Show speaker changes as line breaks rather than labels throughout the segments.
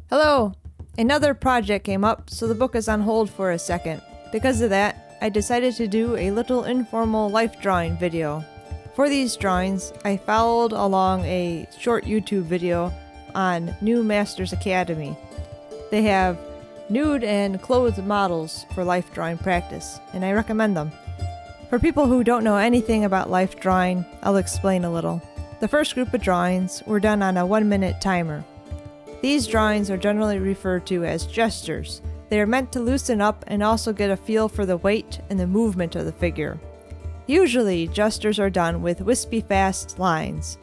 Hello! Another project came up, so the book is on hold for a second. Because of that, I decided to do a little informal life drawing video. For these drawings, I followed along a short YouTube video on New Masters Academy. They have nude and clothed models for life drawing practice, and I recommend them. For people who don't know anything about life drawing, I'll explain a little. The first group of drawings were done on a 1-minute timer. These drawings are generally referred to as gestures. They are meant to loosen up and also get a feel for the weight and the movement of the figure. Usually, gestures are done with wispy fast lines.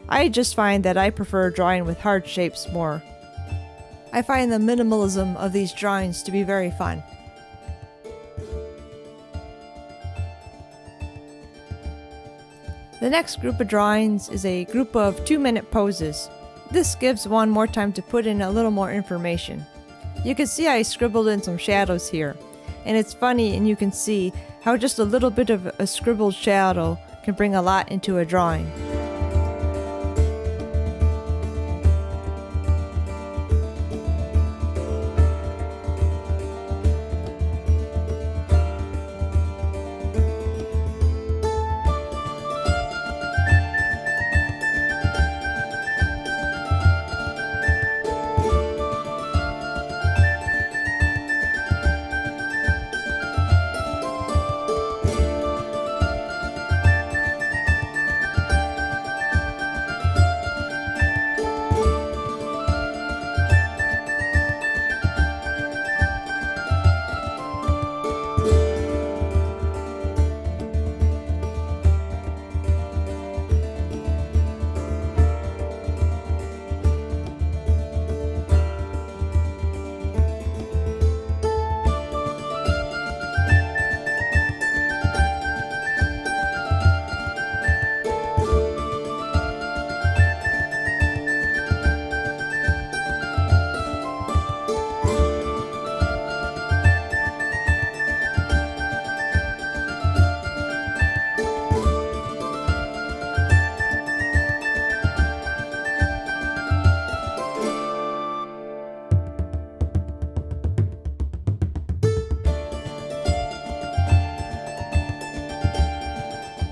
I just find that I prefer drawing with hard shapes more. I find the minimalism of these drawings to be very fun. The next group of drawings is a group of 2-minute poses. This gives one more time to put in a little more information. You can see I scribbled in some shadows here, and it's funny, and you can see how just a little bit of a scribbled shadow can bring a lot into a drawing.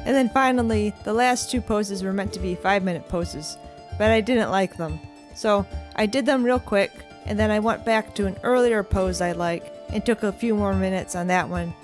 And then finally, the last 2 poses were meant to be 5-minute poses, but I didn't like them. So I did them real quick, and then I went back to an earlier pose I like and took a few more minutes on that one.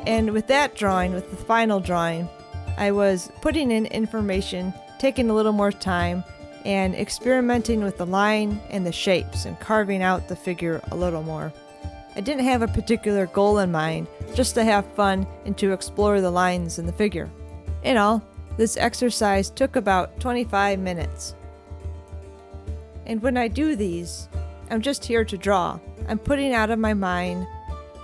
And with that drawing, with the final drawing, I was putting in information, taking a little more time, and experimenting with the line and the shapes and carving out the figure a little more. I didn't have a particular goal in mind, just to have fun and to explore the lines in the figure. In all, this exercise took about 25 minutes. And when I do these, I'm just here to draw. I'm putting out of my mind,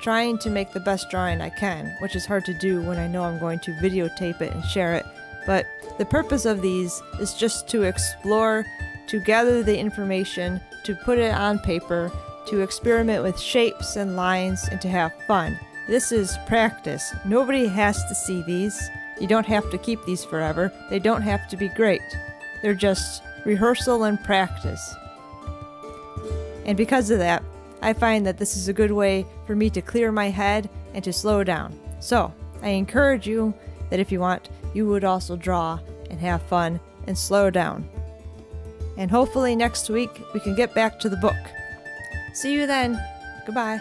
trying to make the best drawing I can, which is hard to do when I know I'm going to videotape it and share it. But the purpose of these is just to explore, to gather the information, to put it on paper, to experiment with shapes and lines, and to have fun. This is practice. Nobody has to see these. You don't have to keep these forever. They don't have to be great. They're just rehearsal and practice. And because of that, I find that this is a good way for me to clear my head and to slow down. So, I encourage you that if you want, you would also draw and have fun and slow down. And hopefully next week we can get back to the book. See you then. Goodbye.